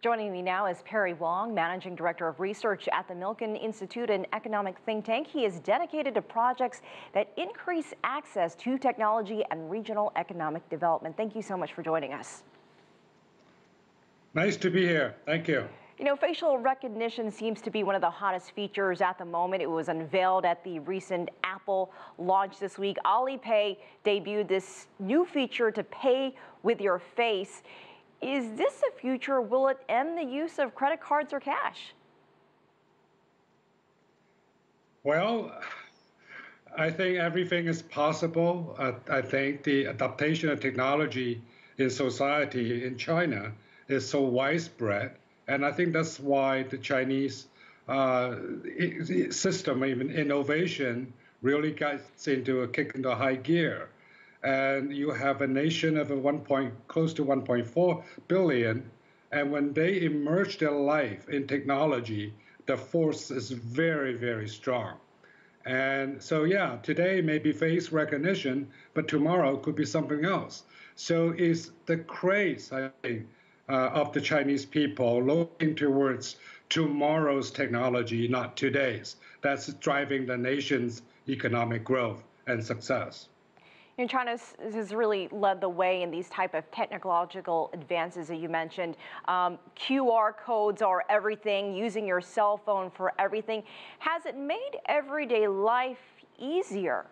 Joining me now is Perry Wong, Managing Director of Research at the Milken Institute, an economic think tank. He is dedicated to projects that increase access to technology and regional economic development. Thank you so much for joining us. Nice to be here. Thank you. You know, facial recognition seems to be one of the hottest features at the moment. It was unveiled at the recent Apple launch this week. Alipay debuted this new feature to pay with your face. Is this the future? Will it end the use of credit cards or cash? Well, I think everything is possible. I think the adaptation of technology in society in China is so widespread. And I think that's why the Chinese system, even innovation, really gets into a high gear. And you have a nation of close to 1.4 billion. And when they immerse their life in technology, the force is very, very strong. And so, yeah, today may be face recognition, but tomorrow could be something else. So it's the craze, I think, of the Chinese people looking towards tomorrow's technology, not today's. That's driving the nation's economic growth and success. And China has really led the way in these type of technological advances that you mentioned. QR codes are everything, using your cell phone for everything. Has it made everyday life easier?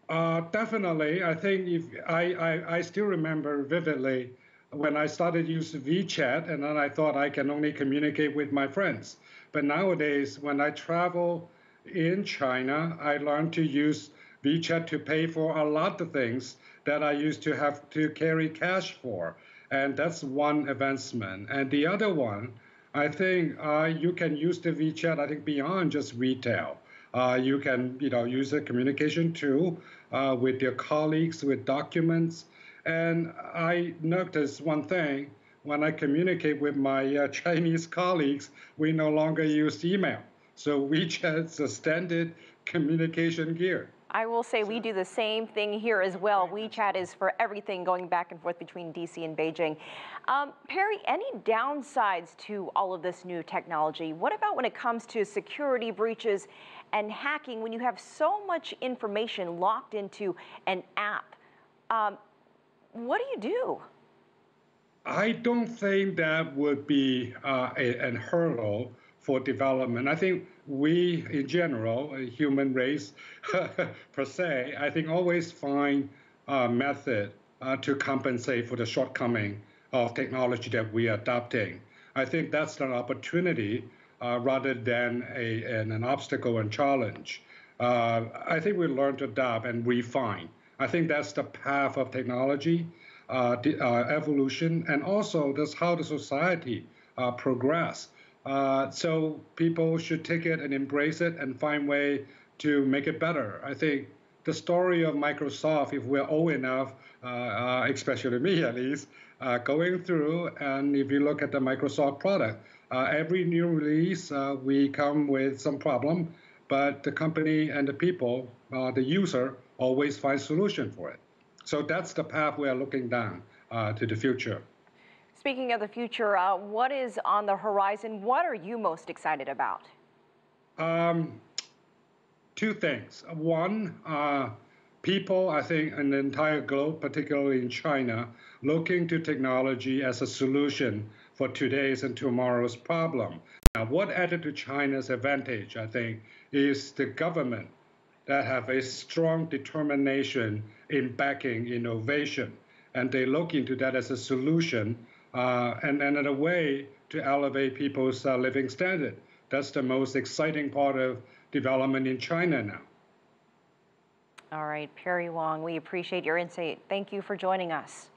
Definitely. I think I still remember vividly when I started using WeChat, and then I thought I can only communicate with my friends. But nowadays, when I travel in China, I learned to use WeChat to pay for a lot of things that I used to have to carry cash for. And that's one advancement. And the other one, I think you can use the WeChat, I think, beyond just retail. You can use a communication tool with your colleagues, with documents. And I noticed one thing, when I communicate with my Chinese colleagues, we no longer use email. So WeChat's a standard communication gear. I will say we do the same thing here as well. WeChat is for everything going back and forth between DC and Beijing. Perry, any downsides to all of this new technology? What about when it comes to security breaches and hacking when you have so much information locked into an app? What do you do? I don't think that would be a hurdle for development. I think we, in general, a human race per se, I think always find a method to compensate for the shortcoming of technology that we are adopting. I think that's an opportunity rather than an obstacle and challenge. I think we learn to adapt and refine. I think that's the path of technology, evolution, and also that's how the society progress. So people should take it and embrace it and find way to make it better. I think the story of Microsoft, if we're old enough, especially me at least, going through, and if you look at the Microsoft product, every new release, we come with some problem, but the company and the people, the user, always find solution for it. So that's the path we are looking down to the future. Speaking of the future, what is on the horizon? What are you most excited about? Two things. One, people, I think, in the entire globe, particularly in China, looking to technology as a solution for today's and tomorrow's problem. Now, what added to China's advantage, I think, is the government that have a strong determination in backing innovation. And they look into that as a solution and in a way to elevate people's living standard. That's the most exciting part of development in China now. All right, Perry Wong, we appreciate your insight. Thank you for joining us.